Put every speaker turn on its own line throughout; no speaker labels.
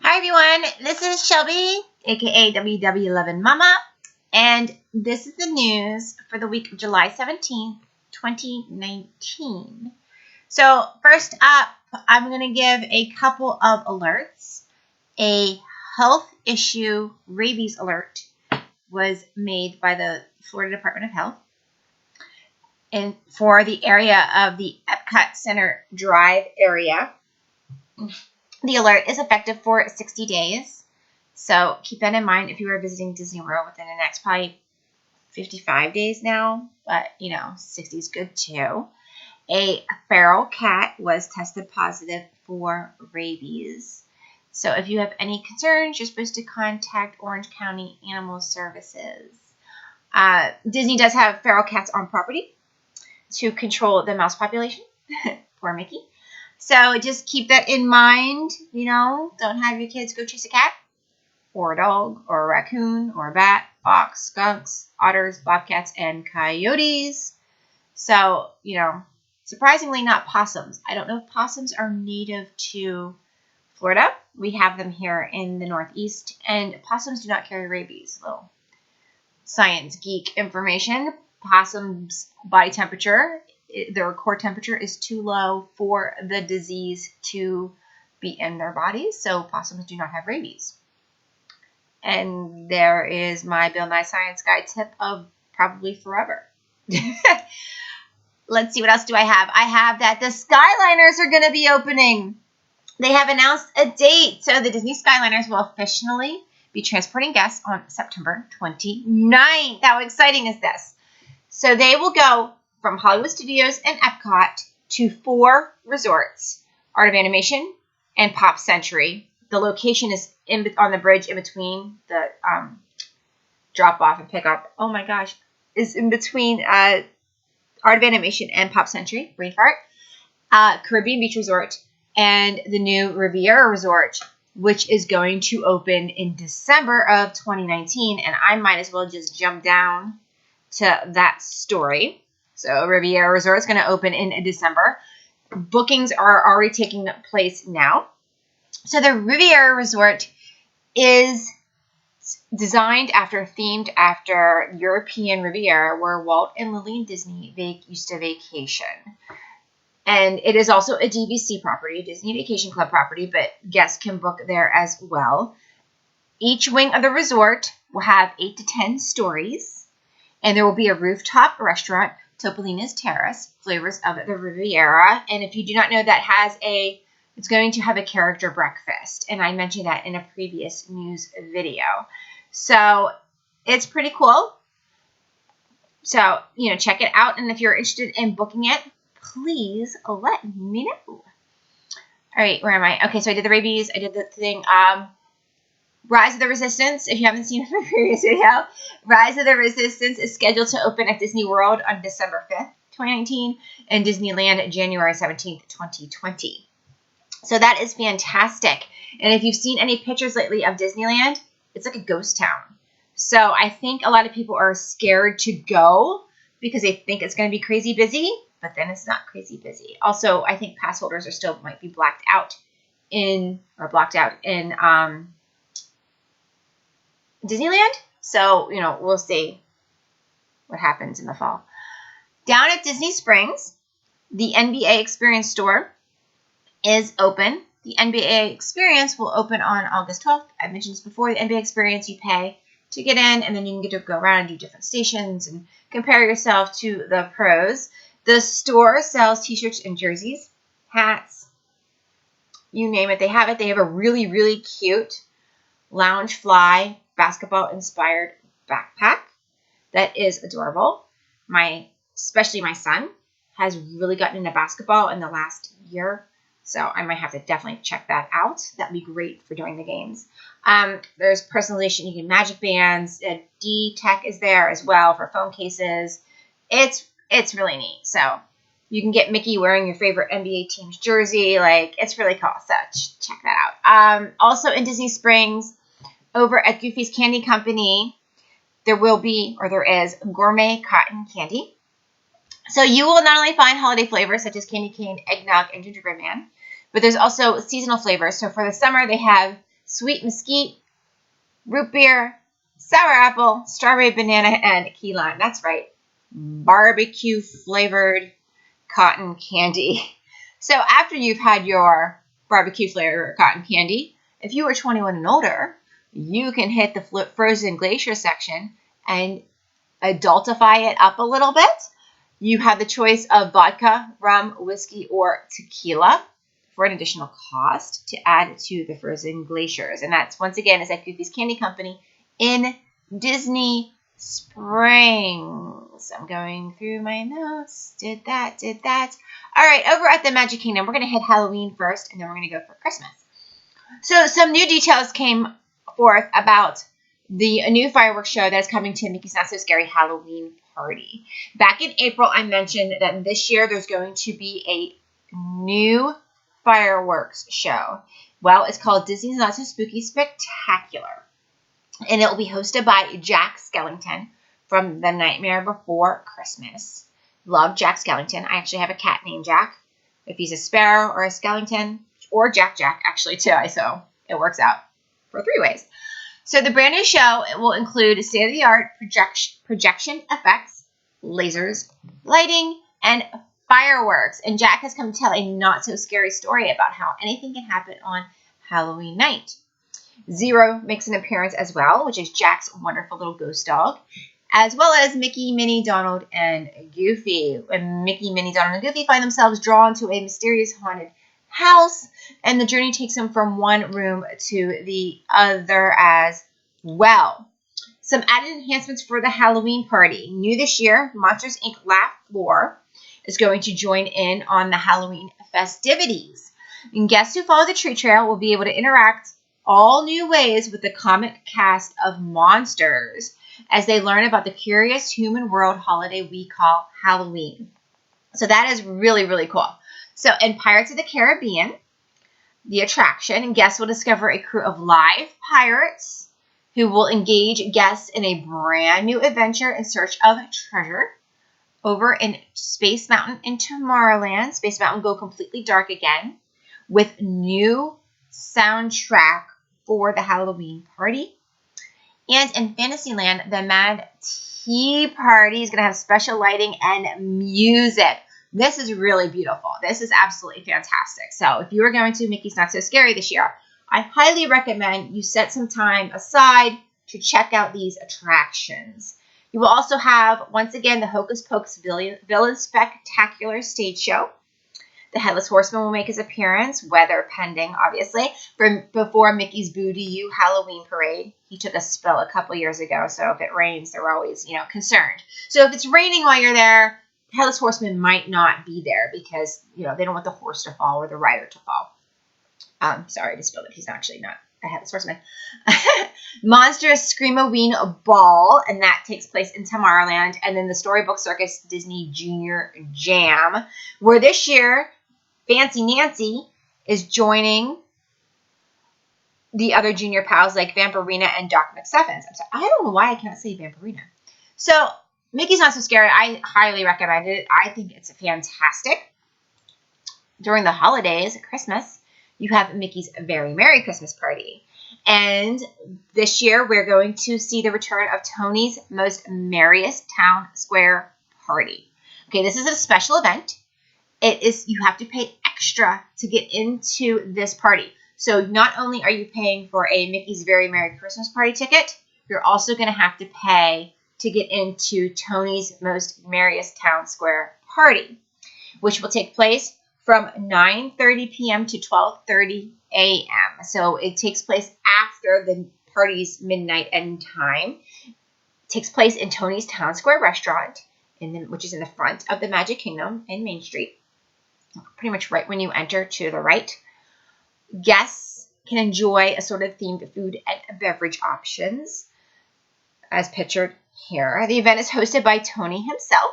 Hi everyone, this is Shelby, aka WW11 Mama, and this is the news for the week of July 17th, 2019. So, first up, I'm going to give a couple of alerts. A health issue rabies alert was made by the Florida Department of Health and for the area of the Epcot Center Drive area. The alert is effective for 60 days. So keep that in mind if you are visiting Disney World within the next probably 55 days now. But, 60 is good too. A feral cat was tested positive for rabies. So if you have any concerns, you're supposed to contact Orange County Animal Services. Disney does have feral cats on property to control the mouse population. Poor Mickey. So just keep that in mind, don't have your kids go chase a cat or a dog or a raccoon or a bat, fox, skunks, otters, bobcats, and coyotes. So, surprisingly not possums. I don't know if possums are native to Florida. We have them here in the Northeast, and possums do not carry rabies. Little science geek information. Possums' body temperature, their core temperature is too low for the disease to be in their bodies, so possums do not have rabies. And there is my Bill Nye Science Guy tip of probably forever. Let's see, what else do I have? I have that the Skyliners are going to be opening. They have announced a date, so the Disney Skyliners will officially be transporting guests on September 29th. How exciting is this? So they will go from Hollywood Studios and Epcot to 4 resorts, Art of Animation and Pop Century. The location is on the bridge in between the drop-off and pick-up. Oh my gosh. Is in between Art of Animation and Pop Century, Braveheart, Caribbean Beach Resort, and the new Riviera Resort, which is going to open in December of 2019. And I might as well just jump down to that story. So Riviera Resort is going to open in December. Bookings are already taking place now. So the Riviera Resort is themed after European Riviera, where Walt and Lillian Disney used to vacation. And it is also a DVC property, a Disney Vacation Club property, but guests can book there as well. Each wing of the resort will have 8 to 10 stories, and there will be a rooftop restaurant, Topolino's Terrace, Flavors of the Riviera. And if you do not know, it's going to have a character breakfast. And I mentioned that in a previous news video. So it's pretty cool. So, check it out. And if you're interested in booking it, please let me know. All right, where am I? Okay, so I did the rabies. I did the thing. Rise of the Resistance, if you haven't seen my previous video, Rise of the Resistance is scheduled to open at Disney World on December 5th, 2019, and Disneyland January 17th, 2020. So that is fantastic. And if you've seen any pictures lately of Disneyland, it's like a ghost town. So I think a lot of people are scared to go because they think it's going to be crazy busy, but then it's not crazy busy. Also, I think pass holders might be blocked out in Disneyland. So, we'll see what happens in the fall. Down at Disney Springs, the NBA Experience store is open. The NBA Experience will open on August 12th. I mentioned this before. The NBA Experience, you pay to get in, and then you can get to go around and do different stations and compare yourself to the pros. The store sells t-shirts and jerseys, hats, you name it. They have it. They have a really, really cute Loungefly basketball-inspired backpack that is adorable. Especially my son has really gotten into basketball in the last year, so I might have to definitely check that out. That'd be great for during the games. There's personalization. You can magic bands. D-Tech is there as well for phone cases. It's really neat. So you can get Mickey wearing your favorite NBA team's jersey. It's really cool. So check that out. Also in Disney Springs, over at Goofy's Candy Company, there is gourmet cotton candy. So you will not only find holiday flavors such as candy cane, eggnog, and gingerbread man, but there's also seasonal flavors. So for the summer, they have sweet mesquite, root beer, sour apple, strawberry banana, and key lime. That's right. Barbecue flavored cotton candy. So after you've had your barbecue flavored cotton candy, if you are 21 and older, you can hit the frozen glacier section and adultify it up a little bit. You have the choice of vodka, rum, whiskey, or tequila for an additional cost to add to the frozen glaciers. And that's, once again, is at Goofy's Candy Company in Disney Springs. I'm going through my notes. Did that. All right, over at the Magic Kingdom, we're going to hit Halloween first, and then we're going to go for Christmas. So some new details came forth about the new fireworks show that is coming to Mickey's Not So Scary Halloween Party. Back in April, I mentioned that this year there's going to be a new fireworks show. Well, it's called Disney's Not So Spooky Spectacular. And it will be hosted by Jack Skellington from The Nightmare Before Christmas. Love Jack Skellington. I actually have a cat named Jack. If he's a Sparrow or a Skellington, or Jack actually too, so it works out for 3 ways. So the brand new show, it will include state-of-the-art projection effects, lasers, lighting, and fireworks. And Jack has come to tell a not-so-scary story about how anything can happen on Halloween night. Zero makes an appearance as well, which is Jack's wonderful little ghost dog, as well as Mickey, Minnie, Donald, and Goofy. And Mickey, Minnie, Donald, and Goofy find themselves drawn to a mysterious haunted house, and the journey takes them from one room to the other as well. Some added enhancements for the Halloween party. New this year, Monsters, Inc. Laugh Floor is going to join in on the Halloween festivities. And guests who follow the treat trail will be able to interact all new ways with the comic cast of monsters as they learn about the curious human world holiday we call Halloween. So that is really, really cool. So in Pirates of the Caribbean, the attraction, guests will discover a crew of live pirates who will engage guests in a brand new adventure in search of treasure. Over in Space Mountain in Tomorrowland, Space Mountain will go completely dark again with new soundtrack for the Halloween party. And in Fantasyland, the Mad Tea Party is going to have special lighting and music. This is really beautiful. This is absolutely fantastic. So if you are going to Mickey's Not So Scary this year, I highly recommend you set some time aside to check out these attractions. You will also have, once again, the Hocus Pocus Villain Spectacular stage show. The Headless Horseman will make his appearance, weather pending, obviously, before Mickey's Boo to You Halloween Parade. He took a spill a couple years ago, so if it rains, they're always, concerned. So if it's raining while you're there, the Headless Horseman might not be there because, they don't want the horse to fall or the rider to fall. Sorry to spill it. He's actually not a Headless Horseman. Monsters Scream-A-Ween Ball, and that takes place in Tomorrowland. And then the Storybook Circus Disney Junior Jam, where this year, Fancy Nancy is joining the other junior pals like Vampirina and Doc McStuffins. I'm sorry, I don't know why I can't say Vampirina. So, Mickey's Not So Scary, I highly recommend it. I think it's fantastic. During the holidays, Christmas, you have Mickey's Very Merry Christmas Party. And this year, we're going to see the return of Tony's Most Merriest Town Square Party. Okay, this is a special event. You have to pay extra to get into this party. So not only are you paying for a Mickey's Very Merry Christmas Party ticket, you're also going to have to pay to get into Tony's Most Merriest Town Square Party, which will take place from 9:30 p.m. to 12:30 a.m. So it takes place after the party's midnight end time. It takes place in Tony's Town Square Restaurant, which is in the front of the Magic Kingdom in Main Street, pretty much right when you enter to the right. Guests can enjoy assorted themed food and beverage options, as pictured here. The event is hosted by Tony himself,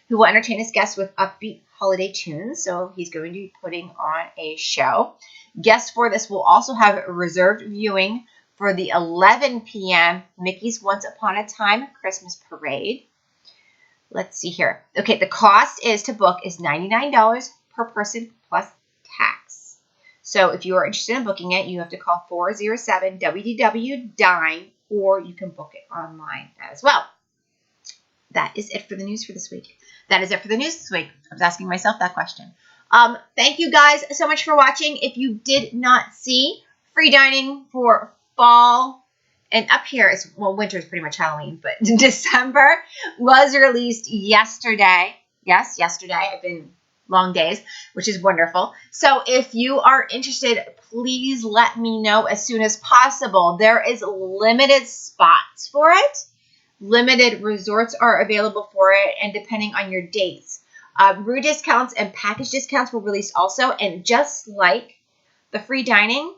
who will entertain his guests with upbeat holiday tunes. So he's going to be putting on a show. Guests for this will also have reserved viewing for the 11 p.m. Mickey's Once Upon a Time Christmas Parade. Let's see here. Okay, the cost to book is $99 per person plus tax. So if you are interested in booking it, you have to call 407-WDW-DINE, or you can book it online as well. That is it for the news for this week. I was asking myself that question. Thank you guys so much for watching. If you did not see, free dining for fall, and up here is, well, winter is pretty much Halloween, but December was released yesterday. Yes, yesterday. I've been long days, which is wonderful. So if you are interested, please let me know as soon as possible. There is limited spots for it. Limited resorts are available for it, and depending on your dates. Room discounts and package discounts were released also, and just like the free dining,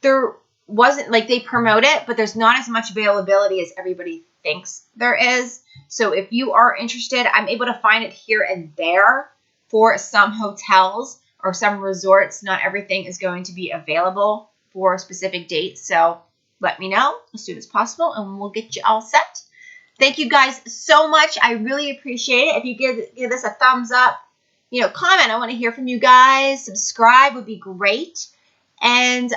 there wasn't, like, they promote it, but there's not as much availability as everybody thinks there is. So if you are interested, I'm able to find it here and there for some hotels or some resorts. Not everything is going to be available for specific dates, so let me know as soon as possible, and we'll get you all set. Thank you guys so much. I really appreciate it. If you give this a thumbs up, comment. I want to hear from you guys. Subscribe would be great. And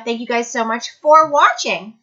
thank you guys so much for watching.